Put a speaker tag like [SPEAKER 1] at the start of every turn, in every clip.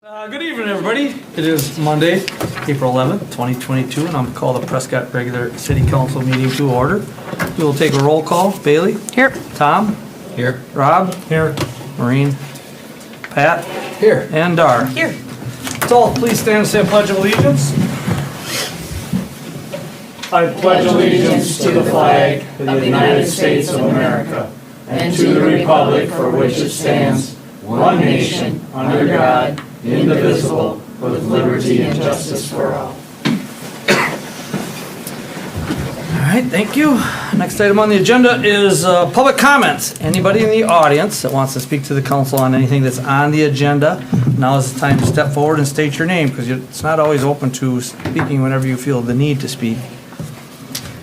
[SPEAKER 1] Good evening, everybody. It is Monday, April 11th, 2022, and I'm call the Prescott regular city council meeting to order. We will take a roll call. Bailey?
[SPEAKER 2] Here.
[SPEAKER 1] Tom?
[SPEAKER 3] Here.
[SPEAKER 1] Rob? Here. Maureen? Pat?
[SPEAKER 3] Here.
[SPEAKER 1] And Dar?
[SPEAKER 2] Here.
[SPEAKER 1] So, please stand and say a pledge of allegiance.
[SPEAKER 4] I pledge allegiance to the flag of the United States of America and to the republic for which it stands, one nation, under God, indivisible, with liberty and justice for all.
[SPEAKER 1] All right, thank you. Next item on the agenda is public comments. Anybody in the audience that wants to speak to the council on anything that's on the agenda, now is the time to step forward and state your name, because it's not always open to speaking whenever you feel the need to speak.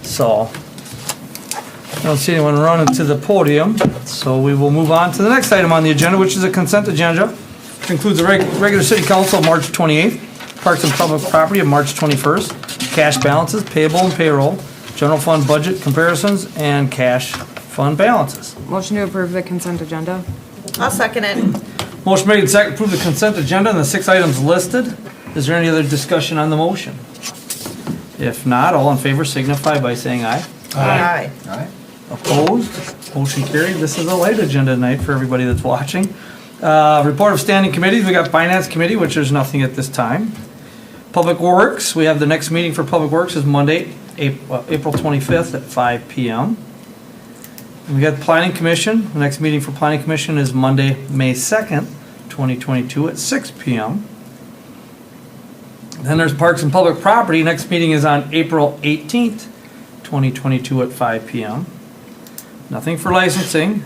[SPEAKER 1] So, I don't see anyone running to the podium, so we will move on to the next item on the agenda, which is a consent agenda. Which includes the regular city council of March 28th, parks and public property of March 21st, cash balances, payable and payroll, general fund budget comparisons, and cash fund balances.
[SPEAKER 2] Motion to approve the consent agenda.
[SPEAKER 5] I'll second it.
[SPEAKER 1] Motion made and seconded to approve the consent agenda and the 6 items listed. Is there any other discussion on the motion? If not, all in favor signify by saying aye.
[SPEAKER 5] Aye.
[SPEAKER 3] Aye.
[SPEAKER 1] Opposed? Motion carried. This is a light agenda tonight for everybody that's watching. Report of standing committees. We got Finance Committee, which there's nothing at this time. Public Works. We have the next meeting for Public Works is Monday, April 25th at 5 p.m. And we got Planning Commission. The next meeting for Planning Commission is Monday, May 2nd, 2022 at 6 p.m. Then there's Parks and Public Property. Next meeting is on April 18th, 2022 at 5 p.m. Nothing for licensing.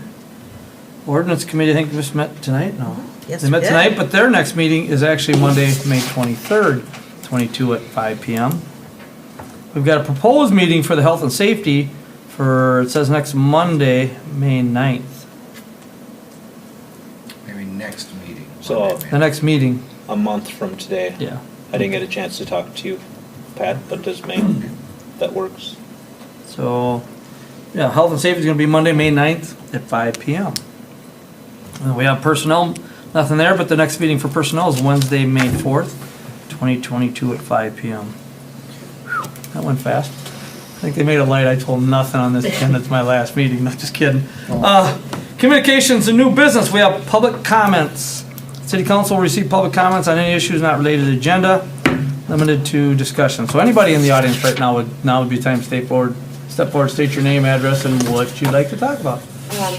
[SPEAKER 1] Ordinance Committee, I think just met tonight? No.
[SPEAKER 5] Yes,
[SPEAKER 1] They met
[SPEAKER 5] we did.
[SPEAKER 1] tonight, but their next meeting is actually Monday, May 23rd, 22 at 5 p.m. We've got a proposed meeting for the health and safety for, it says next Monday, May 9th.
[SPEAKER 3] Maybe next meeting.
[SPEAKER 6] So-
[SPEAKER 3] Monday,
[SPEAKER 1] The next meeting,
[SPEAKER 6] a month from today.
[SPEAKER 1] yeah.
[SPEAKER 6] I didn't get a chance to talk to you, Pat, but does May, that works.
[SPEAKER 1] So, yeah, health and safety is gonna be Monday, May 9th at 5 p.m. And we have personnel, nothing there, but the next meeting for personnel is Wednesday, May 4th, 2022 at 5 p.m. Whew, that went fast. I think they made a light. I told nothing on this agenda. It's my last meeting. Not just kidding. Communications and new business. We have public comments. City Council will receive public comments on any issues not related to the agenda, limited to discussion. So anybody in the audience right now would be time to step forward, state your name, address, and what you'd like to talk about.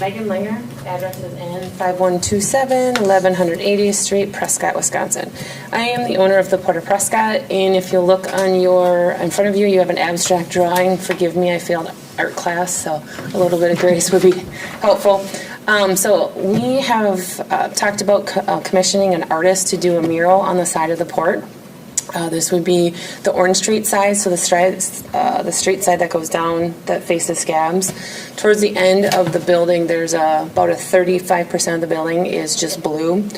[SPEAKER 7] Megan Langer, address is N5127 1180th Street, Prescott, Wisconsin. I am the owner of the Port of Prescott, and if you look on in front of you, you have an abstract drawing. Forgive me, I failed art class, so a little bit of grace would be helpful. So we have talked about commissioning an artist to do a mural on the side of the port. This would be the Orange Street side, so the street side that goes down that faces Scabs. Towards the end of the building, there's about 35% of the building is just blue.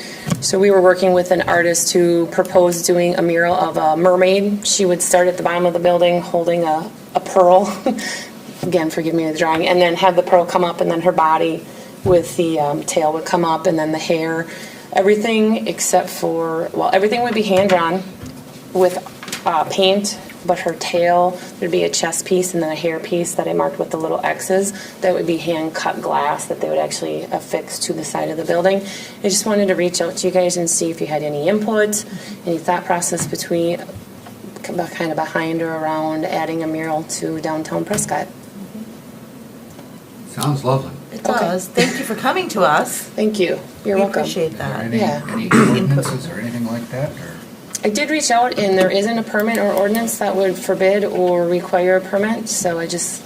[SPEAKER 7] So we were working with an artist to propose doing a mural of a mermaid. She would start at the bottom of the building holding a pearl. Again, forgive me the drawing. And then have the pearl come up, and then her body with the tail would come up, and then the hair. Everything except for, well, everything would be hand-drawn with paint, but her tail, there'd be a chest piece and then a hair piece that I marked with the little X's. That would be hand-cut glass that they would actually affix to the side of the building. I just wanted to reach out to you guys and see if you had any input, any thought process kind of behind or around adding a mural to downtown Prescott.
[SPEAKER 3] Sounds lovely.
[SPEAKER 5] It does. Thank you for coming to us.
[SPEAKER 7] Thank you. You're
[SPEAKER 5] We
[SPEAKER 7] welcome.
[SPEAKER 5] appreciate
[SPEAKER 3] Are there
[SPEAKER 5] that.
[SPEAKER 3] any,
[SPEAKER 7] Yeah.
[SPEAKER 3] any ordinances or anything like that? Or?
[SPEAKER 7] I did reach out, and there isn't a permit or ordinance that would forbid or require a permit, so I just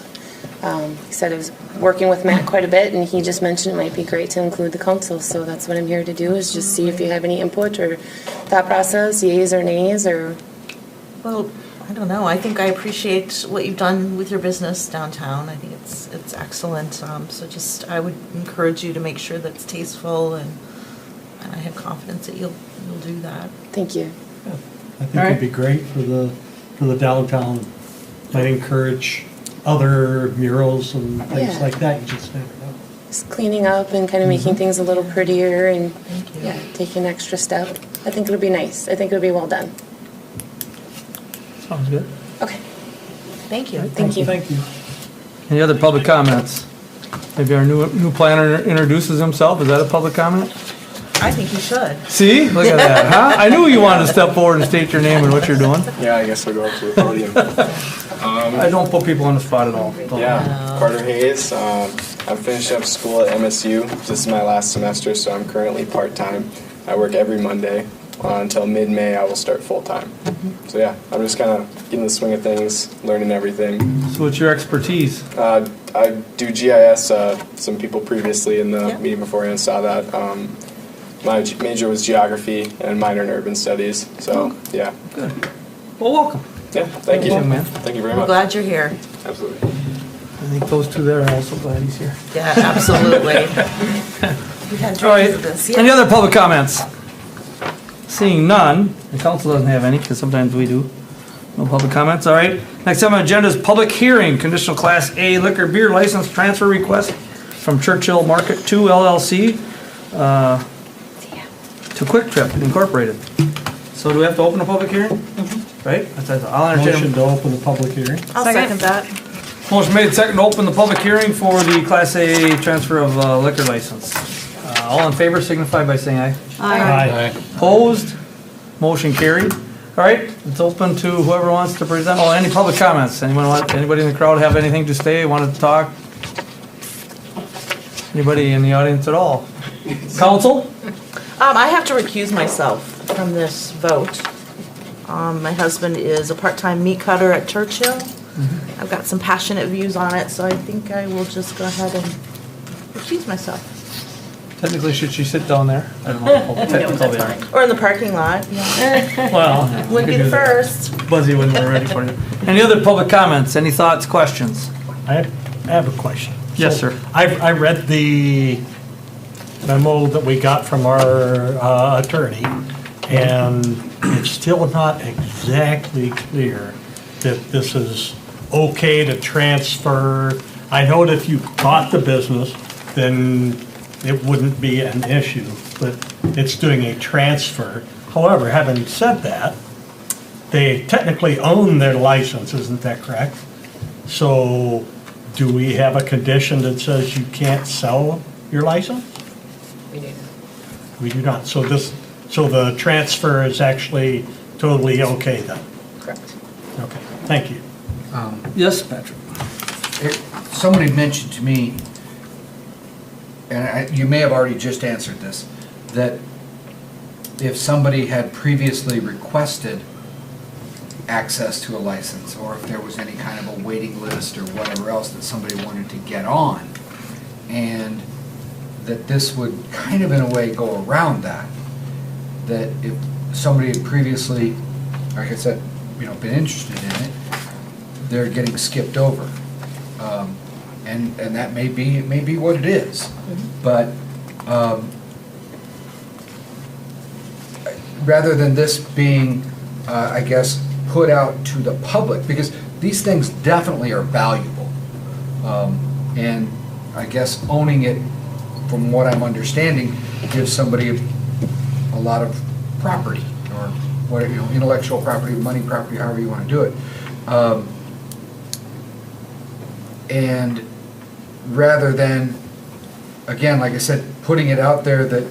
[SPEAKER 7] said I was working with Matt quite a bit, and he just mentioned it might be great to include the council, so that's what I'm here to do, is just see if you have any input or thought process, yays or nays, or...
[SPEAKER 5] Well, I don't know. I think I appreciate what you've done with your business downtown. I think it's excellent. So just I would encourage you to make sure that it's tasteful, and I have confidence that you'll do that.
[SPEAKER 7] Thank you.
[SPEAKER 4] I think it'd be great for the downtown. Might encourage other murals and things
[SPEAKER 7] Yeah.
[SPEAKER 4] like that. You just never know.
[SPEAKER 7] just cleaning up and kind of making things a little prettier and,
[SPEAKER 5] Thank you.
[SPEAKER 7] yeah, taking an extra step. I think it'll be nice. I think it'll be well done.
[SPEAKER 1] Sounds good.
[SPEAKER 7] Okay,
[SPEAKER 5] Thank you.
[SPEAKER 7] thank you.
[SPEAKER 1] Thank you. Any other public comments? Maybe our new planner introduces himself. Is that a public comment?
[SPEAKER 5] I think you should.
[SPEAKER 1] See? Look at that, huh? I knew you wanted to step forward and state your name and what you're doing.
[SPEAKER 8] Yeah, I guess I'll go up to the podium.
[SPEAKER 1] I don't put people on the spot at all.
[SPEAKER 8] Yeah, Carter Hayes. I'm finishing up school at MSU. This is my last semester, so I'm currently part-time. I work every Monday. Until mid-May, I will start full-time. So yeah, I'm just kind of getting the swing of things, learning everything.
[SPEAKER 1] So what's your expertise?
[SPEAKER 8] I do GIS. Some people previously in the
[SPEAKER 5] Yeah.
[SPEAKER 8] meeting beforehand saw that. My major was geography and minor in urban studies. So yeah,
[SPEAKER 1] Good. Well, welcome.
[SPEAKER 8] yeah. Thank you,
[SPEAKER 1] Welcome, man.
[SPEAKER 8] Thank you very
[SPEAKER 5] I'm
[SPEAKER 8] much.
[SPEAKER 5] glad you're here.
[SPEAKER 8] Absolutely.
[SPEAKER 1] I think those two there are also glad he's here.
[SPEAKER 5] Yeah, absolutely. We've had
[SPEAKER 1] All right.
[SPEAKER 5] dreams of this.
[SPEAKER 1] Any
[SPEAKER 5] Yeah.
[SPEAKER 1] other public comments? Seeing none, the council doesn't have any, because sometimes we do. No public comments, all right. Next on the agenda is public hearing, conditional class A liquor beer license transfer request from Churchill Market 2 LLC to Quick Trip Incorporated. So do we have to open a public hearing? Right? I'll entertain.
[SPEAKER 9] Motion to open the public hearing.
[SPEAKER 5] I'll second that.
[SPEAKER 1] Motion made second to open the public hearing for the Class A transfer of liquor license. All in favor signify by saying aye.
[SPEAKER 9] Aye.
[SPEAKER 1] Opposed? Motion carried. All right, it's open to whoever wants to present. Oh, any public comments? Anybody in the crowd have anything to say, wanted to talk? Anybody in the audience at all? Council?
[SPEAKER 5] I have to recuse myself from this vote. My husband is a part-time meat cutter at Churchill. I've got some passionate views on it, so I think I will just go ahead and recuse myself.
[SPEAKER 1] Technically, should she sit down there? I don't know. Technically, all right.
[SPEAKER 5] Or in the parking lot, yeah.
[SPEAKER 1] Well. we
[SPEAKER 5] Would
[SPEAKER 1] could
[SPEAKER 5] be
[SPEAKER 1] do that.
[SPEAKER 5] first.
[SPEAKER 1] Buzzy when we're ready for you. Any other public comments? Any thoughts, questions?
[SPEAKER 9] I have a question.
[SPEAKER 1] Yes,
[SPEAKER 9] So,
[SPEAKER 1] sir.
[SPEAKER 9] I read the memo that we got from our attorney, and it's still not exactly clear that this is okay to transfer. I know that if you bought the business, then it wouldn't be an issue, but it's doing a transfer. However, having said that, they technically own their license, isn't that correct? So do we have a condition that says you can't sell your license? We do not. So the transfer is actually totally okay then?
[SPEAKER 3] Correct.
[SPEAKER 9] Okay, thank you.
[SPEAKER 1] Yes, Patrick.
[SPEAKER 3] Somebody mentioned to me, and you may have already just answered this, that if somebody had previously requested access to a license, or if there was any kind of a waiting list or whatever else that somebody wanted to get on, and that this would kind of in a way go around that, that if somebody had previously, like I said, been interested in it, they're getting skipped over. And that may be what it is. But rather than this being, I guess, put out to the public, because these things definitely are valuable. And I guess owning it, from what I'm understanding, gives somebody a lot of property, or whatever, intellectual property, money property, however you want to do it. And rather than, again, like I said, putting it out there that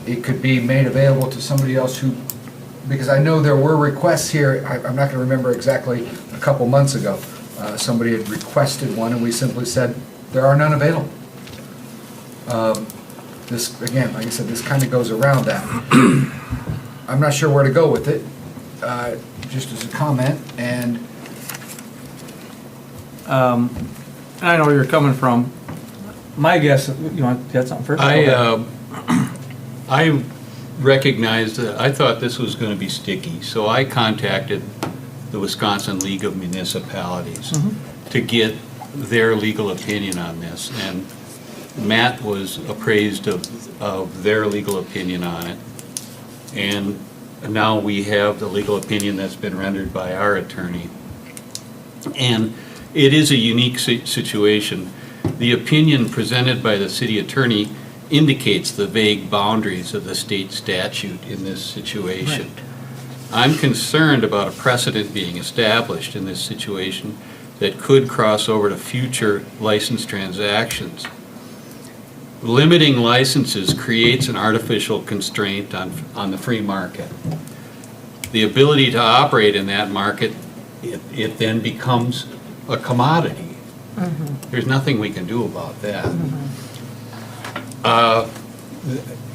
[SPEAKER 3] it could be made available to somebody else who, because I know there were requests here, I'm not going to remember exactly, a couple months ago, somebody had requested one, and we simply said, there are none available. This, again, like I said, this kind of goes around that. I'm not sure where to go with it, just as a comment, and
[SPEAKER 1] I know where you're coming from. My guess, you want to get something first?
[SPEAKER 10] I recognized that, I thought this was going to be sticky, so I contacted the Wisconsin League of Municipalities to get their legal opinion on this, and Matt was appraised of their legal opinion on it, and now we have the legal opinion that's been rendered by our attorney. And it is a unique situation. The opinion presented by the city attorney indicates the vague boundaries of the state statute in this situation. I'm concerned about a precedent being established in this situation that could cross over to future license transactions. Limiting licenses creates an artificial constraint on the free market. The ability to operate in that market, it then becomes a commodity. There's nothing we can do about that.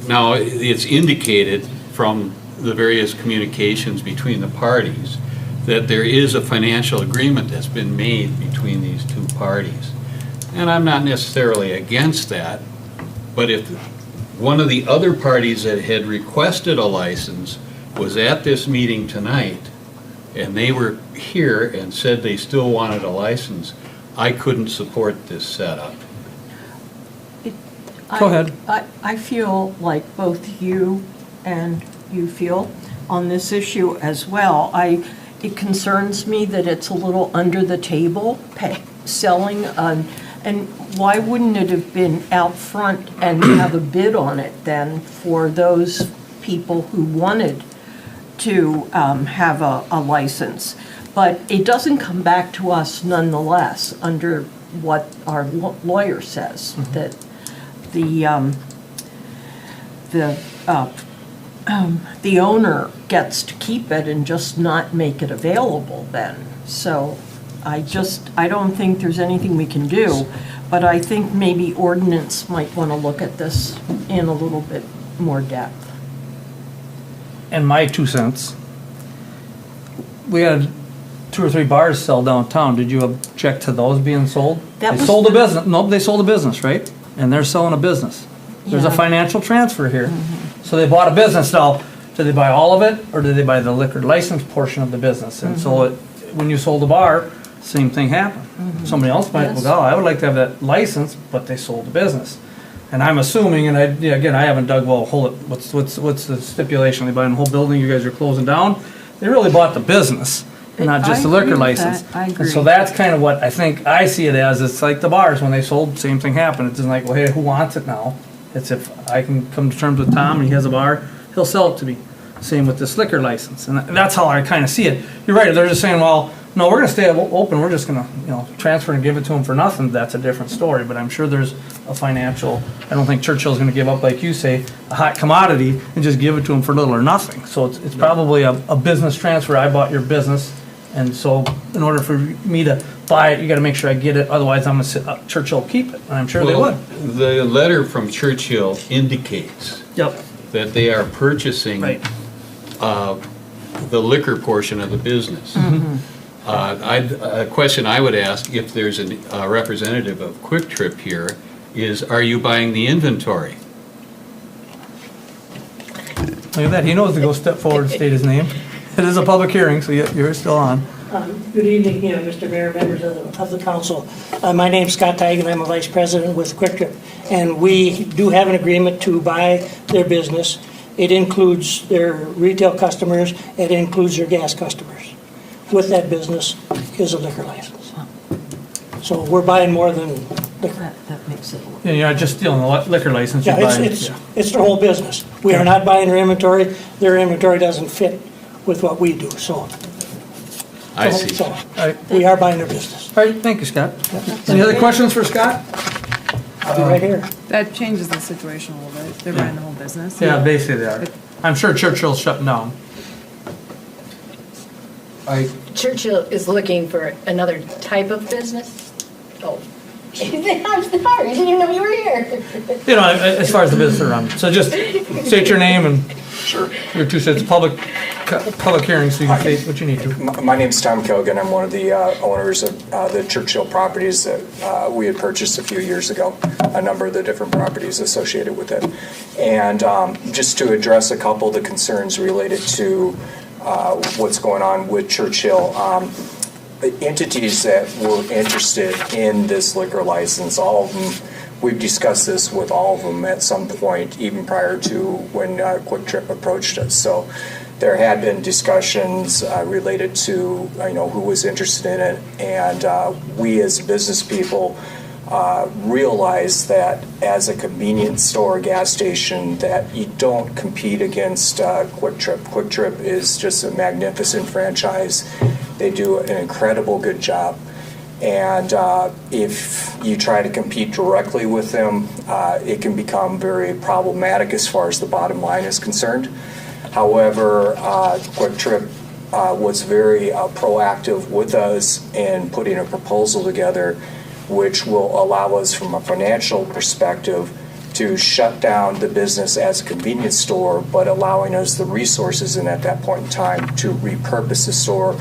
[SPEAKER 10] Now, it's indicated from the various communications between the parties that there is a financial agreement that's been made between these two parties. And I'm not necessarily against that, but if one of the other parties that had requested a license was at this meeting tonight, and they were here and said they still wanted a license, I couldn't support this setup.
[SPEAKER 1] Go ahead.
[SPEAKER 11] I feel like both you and you feel on this issue as well. It concerns me that it's a little under the table, selling, and why wouldn't it have been out front and have a bid on it then for those people who wanted to have a license? But it doesn't come back to us nonetheless under what our lawyer says, that the owner gets to keep it and just not make it available then. So I don't think there's anything we can do, but I think maybe ordinance might want to look at this in a little bit more depth.
[SPEAKER 1] And my 2 cents, we had 2 or 3 bars sell downtown. Did you object to those being sold?
[SPEAKER 11] That
[SPEAKER 1] They
[SPEAKER 11] was
[SPEAKER 1] sold a
[SPEAKER 11] the-
[SPEAKER 1] business. Nope, they sold a business, right? And they're selling a business. There's a
[SPEAKER 11] Yeah.
[SPEAKER 1] financial transfer here. So they bought a business. Now, did they buy all of it, or did they buy the liquor license portion of the business? And so when you sold a bar, same thing happened. Somebody else might,
[SPEAKER 11] Yes.
[SPEAKER 1] well, I would like to have that license, but they sold the business. And I'm assuming, and again, I haven't dug, well, hold it, what's the stipulation? They buying the whole building, you guys are closing down? They really bought the business, not just the
[SPEAKER 11] I agree
[SPEAKER 1] liquor
[SPEAKER 11] with
[SPEAKER 1] license.
[SPEAKER 11] that. I
[SPEAKER 1] And
[SPEAKER 11] agree.
[SPEAKER 1] so that's kind of what I think I see it as. It's like the bars, when they sold, same thing happened. It's just like, well, hey, who wants it now? It's if I can come to terms with Tom and he has a bar, he'll sell it to me. Same with this liquor license. And that's how I kind of see it. You're right, they're just saying, well, no, we're gonna stay open, we're just gonna, transfer and give it to them for nothing. That's a different story, but I'm sure there's a financial, I don't think Churchill's gonna give up, like you say, a hot commodity and just give it to them for little or nothing. So it's probably a business transfer. I bought your business, and so in order for me to buy it, you gotta make sure I get it, otherwise I'm gonna Churchill keep it, and I'm sure they
[SPEAKER 10] Well,
[SPEAKER 1] would.
[SPEAKER 10] the letter from Churchill indicates
[SPEAKER 1] Yep,
[SPEAKER 10] that they are purchasing
[SPEAKER 1] right.
[SPEAKER 10] the liquor portion of the business. A question I would ask, if there's a representative of Quick Trip here, is, are you buying the inventory?
[SPEAKER 1] Look at that, he knows to go step forward and state his name. It is a public hearing, so you're still on.
[SPEAKER 12] Good evening, Mr. Mayor, members of the council. My name's Scott Teigen, I'm a vice president with Quick Trip, and we do have an agreement to buy their business. It includes their retail customers, it includes their gas customers. With that business is a liquor license. So we're buying more than liquor.
[SPEAKER 11] That makes it a little.
[SPEAKER 1] Yeah, you're not just stealing the liquor license, you're
[SPEAKER 12] Yeah,
[SPEAKER 1] buying.
[SPEAKER 12] it's their whole business. We are not buying their inventory, their inventory doesn't fit with what we do, so.
[SPEAKER 10] I see.
[SPEAKER 12] So,
[SPEAKER 1] All right,
[SPEAKER 12] we are buying their business.
[SPEAKER 1] all right, thank you, Scott. Any other questions for Scott?
[SPEAKER 12] I'll be right here.
[SPEAKER 2] That changes the situation a little bit. They're buying the whole business.
[SPEAKER 1] Yeah, basically they are. I'm sure Churchill's shutting down.
[SPEAKER 13] Churchill is looking for another type of business? Oh. I'm sorry, I didn't even know you were here.
[SPEAKER 1] As far as the business are on. So just state your name and your 2 cents, public hearing, so you can say what you need to.
[SPEAKER 14] My name's Tom Kilgan. I'm one of the owners of the Churchill properties that we had purchased a few years ago, a number of the different properties associated with it. And just to address a couple of the concerns related to what's going on with Churchill, entities that were interested in this liquor license, all of them, we've discussed this with all of them at some point, even prior to when Quick Trip approached us. So there had been discussions related to who was interested in it, and we as business people realize that as a convenience store, gas station, that you don't compete against Quick Trip. Quick Trip is just a magnificent franchise. They do an incredible good job. And if you try to compete directly with them, it can become very problematic as far as the bottom line is concerned. However, Quick Trip was very proactive with us in putting a proposal together which will allow us from a financial perspective to shut down the business as a convenience store, but allowing us the resources and at that point in time to repurpose the store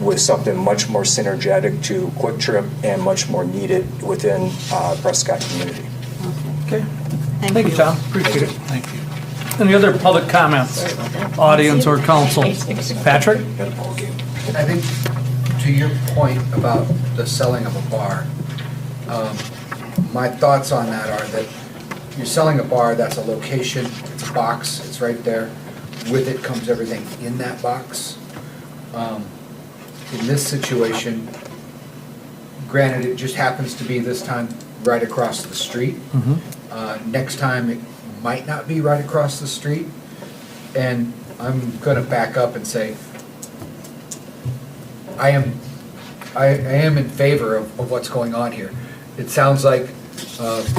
[SPEAKER 14] with something much more synergetic to Quick Trip and much more needed within Prescott community.
[SPEAKER 1] Okay.
[SPEAKER 11] Thank you.
[SPEAKER 1] Tom. Appreciate it. Thank you. Any other public comments, audience or council? Patrick?
[SPEAKER 3] I think to your point about the selling of a bar, my thoughts on that are that you're selling a bar, that's a location, it's a box, it's right there. With it comes everything in that box. In this situation, granted, it just happens to be this time right across the street. Next time, it might not be right across the street. And I'm gonna back up and say, I am in favor of what's going on here. It sounds like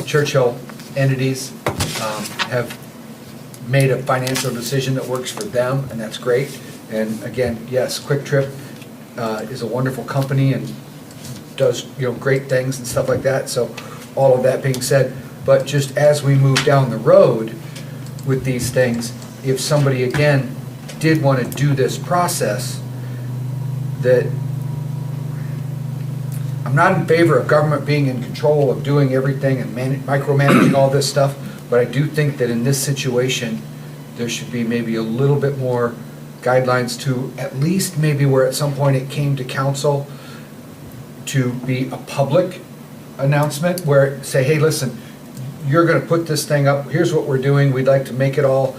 [SPEAKER 3] Churchill entities have made a financial decision that works for them, and that's great. And again, yes, Quick Trip is a wonderful company and does great things and stuff like that. So all of that being said, but just as we move down the road with these things, if somebody again did want to do this process, that I'm not in favor of government being in control of doing everything and micromanaging all this stuff, but I do think that in this situation, there should be maybe a little bit more guidelines to at least maybe where at some point it came to council to be a public announcement where say, hey, listen, you're going to put this thing up, here's what we're doing, we'd like to make it all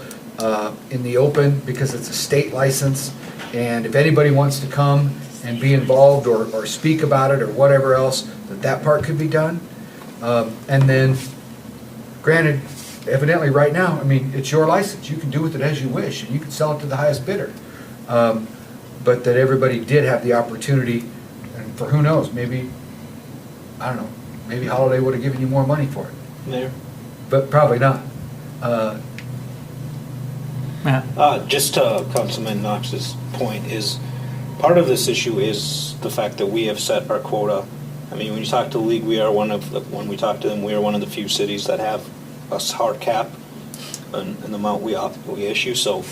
[SPEAKER 3] in the open because it's a state license, and if anybody wants to come and be involved or speak about it or whatever else, that part could be done. And then, granted, evidently right now, I mean, it's your license. You can do with it as you wish, and you can sell it to the highest bidder. But that everybody did have the opportunity, and for who knows, maybe, I don't know, maybe Holiday would have given you more money for it.
[SPEAKER 6] There.
[SPEAKER 3] But probably not.
[SPEAKER 6] Just to Councilman Knox's point is, part of this issue is the fact that we have set our quota. I mean, when you talk to the league, when we talk to them, we are one of the few cities that have a hard cap in the amount we issue. So,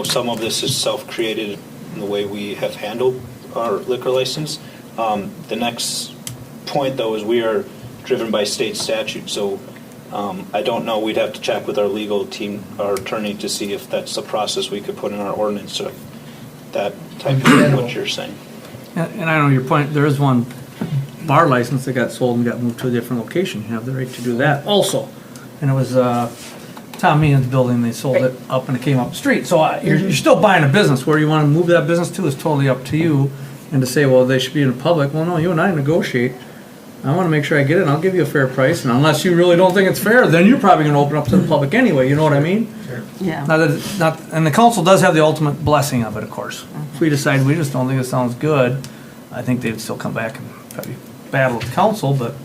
[SPEAKER 6] some of this is self-created in the way we have handled our liquor license. The next point, though, is we are driven by state statute. So, I don't know. We'd have to check with our legal team, our attorney, to see if that's a process we could put in our ordinance. So that type of what you're saying.
[SPEAKER 1] And I know your point, there is one bar license that got sold and got moved to a different location. You have the right to do that also. And it was Tom Meehan's building, they sold it up and it came up the street. So you're still buying a business. Where you want to move that business to is totally up to you. And to say, well, they should be in the public, well, no, you and I negotiate. I want to make sure I get it, and I'll give you a fair price. And unless you really don't think it's fair, then you're probably going to open up to the public anyway, you know what I mean?
[SPEAKER 3] Sure.
[SPEAKER 11] Yeah.
[SPEAKER 1] And the council does have the ultimate blessing of it, of course. If we decide we just don't think it sounds good, I think they'd still come back and probably battle with the council, but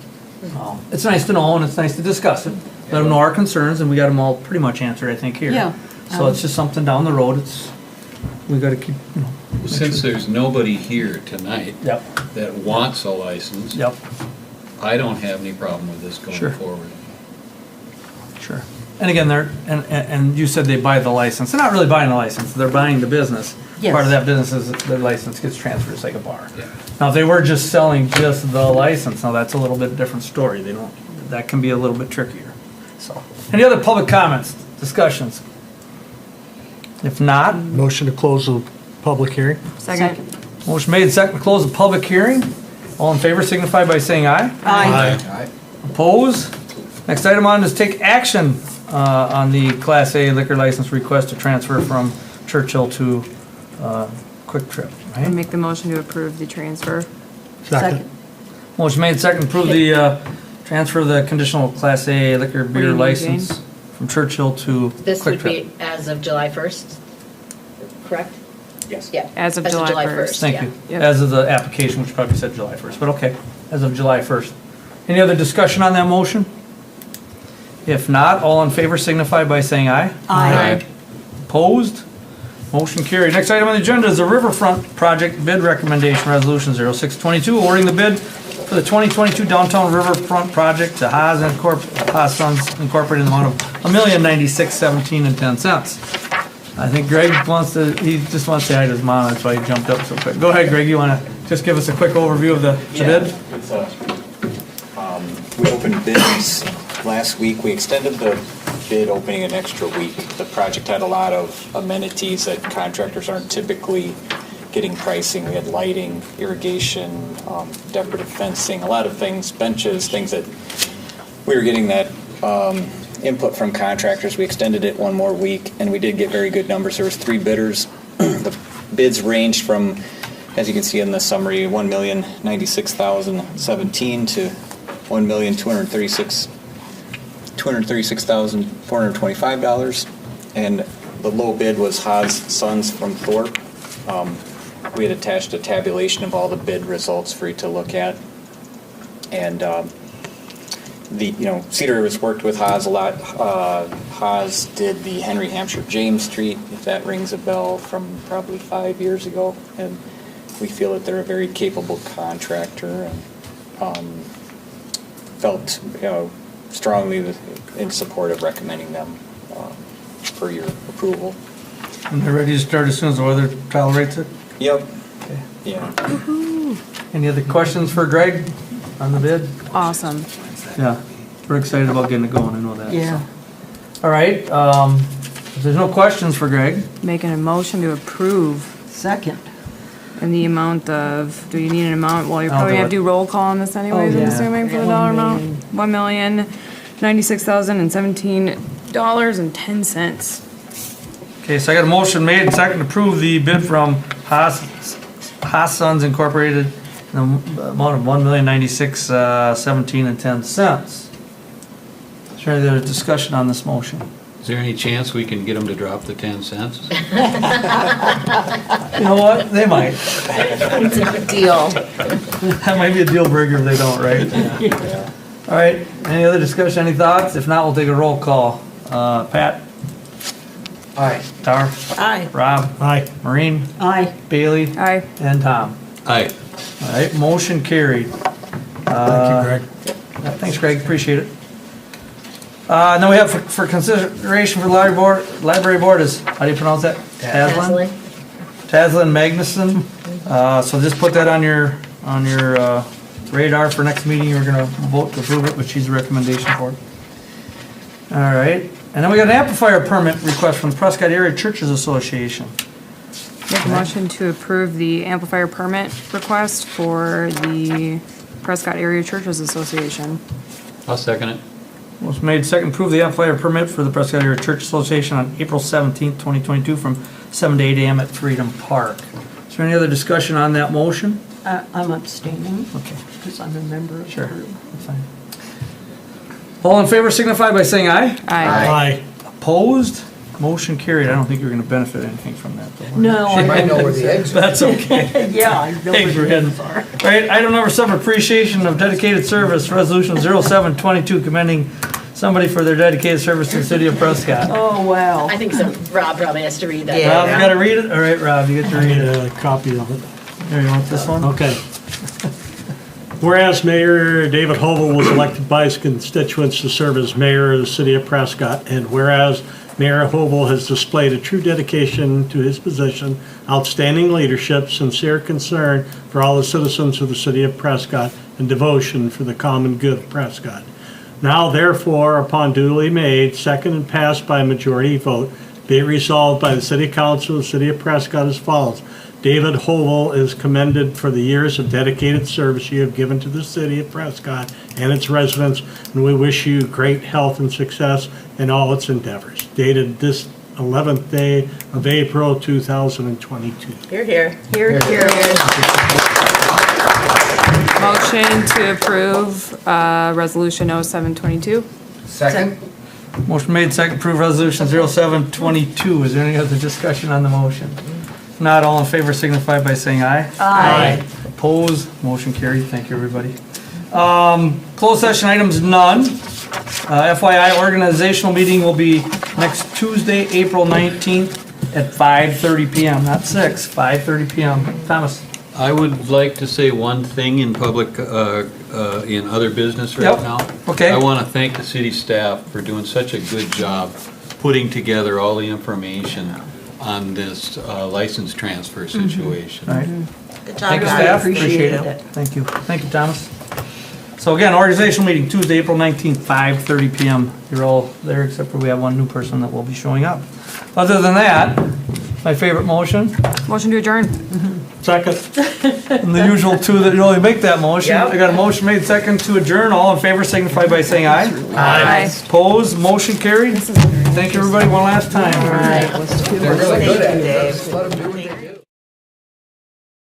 [SPEAKER 1] it's nice to know and it's nice to discuss it. Let them know our concerns, and we got them all pretty much answered, I think, here.
[SPEAKER 11] Yeah.
[SPEAKER 1] So it's just something down the road, we got to keep,
[SPEAKER 10] Since there's nobody here tonight
[SPEAKER 1] Yep.
[SPEAKER 10] that wants a license,
[SPEAKER 1] Yep,
[SPEAKER 10] I don't have any problem with this
[SPEAKER 1] Sure.
[SPEAKER 10] going forward.
[SPEAKER 1] sure. And again, and you said they buy the license. They're not really buying the license, they're buying the business.
[SPEAKER 11] Yes.
[SPEAKER 1] Part of that business is the license gets transferred, it's like a bar.
[SPEAKER 10] Yeah.
[SPEAKER 1] Now, if they were just selling just the license, now that's a little bit different story. That can be a little bit trickier. So, any other public comments, discussions? If not,
[SPEAKER 9] Motion to close the public hearing?
[SPEAKER 2] Second.
[SPEAKER 1] motion made, second to close the public hearing. All in favor signify by saying aye.
[SPEAKER 3] Aye.
[SPEAKER 1] Opposed? Next item on is take action on the Class A liquor license request to transfer from Churchill to Quick Trip,
[SPEAKER 2] I
[SPEAKER 1] right?
[SPEAKER 2] make the motion to approve the transfer.
[SPEAKER 9] Second.
[SPEAKER 1] Motion made, second, approve the transfer of the conditional Class A liquor
[SPEAKER 2] do
[SPEAKER 1] beer
[SPEAKER 2] you need,
[SPEAKER 1] license from Churchill to
[SPEAKER 13] This
[SPEAKER 1] Quick
[SPEAKER 13] would
[SPEAKER 1] Trip.
[SPEAKER 13] be as of July 1st, correct?
[SPEAKER 14] Yes.
[SPEAKER 13] Yeah.
[SPEAKER 2] As of July 1st.
[SPEAKER 1] Thank
[SPEAKER 13] yeah.
[SPEAKER 1] you.
[SPEAKER 2] Yep.
[SPEAKER 1] As of the application, which probably said July 1st, but okay, as of July 1st. Any other discussion on that motion? If not, all in favor signify by saying aye.
[SPEAKER 11] Aye.
[SPEAKER 1] Opposed? Motion carried. Next item on the agenda is the Riverfront Project Bid Recommendation Resolution 0622, awarding the bid for the 2022 Downtown Riverfront Project to Haas Sons Incorporated in the amount of $1,096,17.10. I think Greg he just wants to say hi to his mom, that's why he jumped up so quick. Go ahead, Greg, you want to just give us a quick overview of the bid?
[SPEAKER 15] We opened bids last week. We extended the bid opening an extra week. The project had a lot of amenities that contractors aren't typically getting pricing. We had lighting, irrigation, decorative fencing, a lot of things, benches, things that we were getting that input from contractors. We extended it one more week, and we did get very good numbers. There was 3 bidders. The bids ranged from, as you can see in the summary, $1,096,017 to $236,425, and the low bid was Haas Sons from Thorpe. We had attached a tabulation of all the bid results for you to look at, and Cedar Rivers worked with Haas a lot. Haas did the Henry Hampshire James Street, if that rings a bell, from probably 5 years ago, and we feel that they're a very capable contractor, and felt strongly in support of recommending them for your approval.
[SPEAKER 1] And they're ready to start as soon as the weather tolerates it?
[SPEAKER 15] Yep.
[SPEAKER 1] Okay.
[SPEAKER 15] Yeah.
[SPEAKER 1] Any other questions for Greg on the bid?
[SPEAKER 2] Awesome.
[SPEAKER 1] Yeah, we're excited about getting it going, I know that.
[SPEAKER 11] Yeah.
[SPEAKER 1] So. All right, if there's no questions for Greg.
[SPEAKER 2] Making a motion to approve
[SPEAKER 11] Second.
[SPEAKER 2] in the amount of, do you need an amount? Well, you're
[SPEAKER 1] I'll
[SPEAKER 2] probably
[SPEAKER 1] do
[SPEAKER 2] gonna have to
[SPEAKER 1] it.
[SPEAKER 2] do roll call on this anyways,
[SPEAKER 11] Oh,
[SPEAKER 2] I'm
[SPEAKER 11] yeah.
[SPEAKER 2] assuming, for the dollar amount. $1,096,017.10.
[SPEAKER 1] Okay, so I got a motion made and second to approve the bid from Haas Sons Incorporated in the amount of $1,096,17.10. Is there any other discussion on this motion?
[SPEAKER 10] Is there any chance we can get them to drop the 10 cents?
[SPEAKER 1] You know what? They might.
[SPEAKER 5] It's a good deal.
[SPEAKER 1] That might be a deal breaker if they don't, right? All right, any other discussion, any thoughts? If not, we'll take a roll call. Pat?
[SPEAKER 3] Aye.
[SPEAKER 1] Tar?
[SPEAKER 5] Aye.
[SPEAKER 1] Rob?
[SPEAKER 9] Aye.
[SPEAKER 1] Maureen?
[SPEAKER 11] Aye.
[SPEAKER 1] Bailey?
[SPEAKER 2] Aye.
[SPEAKER 1] And Tom?
[SPEAKER 10] Aye.
[SPEAKER 1] All right, motion carried.
[SPEAKER 9] Thank you, Greg.
[SPEAKER 1] Thanks, Greg, appreciate it. Then we have for consideration for library board is, how do you pronounce that?
[SPEAKER 13] Haslin?
[SPEAKER 1] Taslin Magnuson. So just put that on your radar for next meeting. You're gonna vote to approve it, which she's a recommendation for. All right, and then we got an amplifier permit request from the Prescott Area Churches Association.
[SPEAKER 2] Make a motion to approve the amplifier permit request for the Prescott Area Churches Association.
[SPEAKER 10] I'll second it.
[SPEAKER 1] Was made second, approve the amplifier permit for the Prescott Area Church Association on April 17th, 2022 from 7 to 8 a.m. at Freedom Park. Is there any other discussion on that motion?
[SPEAKER 11] I'm abstaining.
[SPEAKER 1] Okay.
[SPEAKER 11] Because I'm a member of the
[SPEAKER 1] Sure.
[SPEAKER 11] group.
[SPEAKER 1] That's fine. All in favor signify by saying aye.
[SPEAKER 9] Aye.
[SPEAKER 1] Opposed? Motion carried. I don't think you're going to benefit anything from that, though.
[SPEAKER 11] No.
[SPEAKER 3] She might know where the eggs are.
[SPEAKER 1] That's okay.
[SPEAKER 11] Yeah, I know.
[SPEAKER 1] Eggs were hidden. All right, item number 7, appreciation of dedicated service, resolution 0722, commending somebody for their dedicated service to the city of Prescott.
[SPEAKER 11] Oh, wow.
[SPEAKER 13] I think so. Rob probably has to read that.
[SPEAKER 5] Yeah.
[SPEAKER 1] Rob, you got to read it? All right, Rob, you get to
[SPEAKER 9] I
[SPEAKER 1] read
[SPEAKER 9] need
[SPEAKER 1] it.
[SPEAKER 9] a copy of it.
[SPEAKER 1] Here, you want this one?
[SPEAKER 9] Okay. Whereas Mayor David Hovel was elected by his constituents to serve as mayor of the city of Prescott, and whereas Mayor Hovel has displayed a true dedication to his position, outstanding leadership, sincere concern for all the citizens of the city of Prescott, and devotion for the common good of Prescott. Now therefore, upon duly made, second and passed by a majority vote, be it resolved by the City Council of the City of Prescott as follows. David Hovel is commended for the years of dedicated service you have given to the city of Prescott and its residents, and we wish you great health and success in all its endeavors. Dated this 11th day of April 2022.
[SPEAKER 5] Here, here.
[SPEAKER 11] Here, here.
[SPEAKER 2] Motion to approve, resolution 0722.
[SPEAKER 3] Second?
[SPEAKER 1] Motion made, second, approve resolution 0722. Is there any other discussion on the motion? If not, all in favor signify by saying aye.
[SPEAKER 11] Aye.
[SPEAKER 1] Opposed, motion carried. Thank you, everybody. Closed session items, none. FYI, organizational meeting will be next Tuesday, April 19th at 5:30 PM, not 6, 5:30 PM. Thomas?
[SPEAKER 10] I would like to say one thing in public, in other business right
[SPEAKER 1] Yep.
[SPEAKER 10] now.
[SPEAKER 1] Okay.
[SPEAKER 10] I want to thank the city staff for doing such a good job putting together all the information on this license transfer situation.
[SPEAKER 1] All right.
[SPEAKER 5] Good job,
[SPEAKER 1] Thank you,
[SPEAKER 5] guys.
[SPEAKER 1] staff.
[SPEAKER 11] Appreciate
[SPEAKER 1] Appreciate
[SPEAKER 11] it.
[SPEAKER 1] it. Thank you. Thank you, Thomas. So again, organizational meeting Tuesday, April 19th, 5:30 PM. You're all there except for we have one new person that will be showing up. Other than that, my favorite motion,
[SPEAKER 2] Motion to adjourn.
[SPEAKER 9] Second.
[SPEAKER 1] and the usual two that only make that motion.
[SPEAKER 11] Yep.
[SPEAKER 1] I got a motion made second to adjourn. All in favor signify by saying aye.
[SPEAKER 2] Aye.
[SPEAKER 1] Opposed, motion carried. Thank you, everybody, one last time.
[SPEAKER 11] All right, let's do
[SPEAKER 3] They're
[SPEAKER 11] it.
[SPEAKER 3] really good at
[SPEAKER 11] Thank you,
[SPEAKER 3] it.
[SPEAKER 11] Dave.
[SPEAKER 3] Just let them do what they do.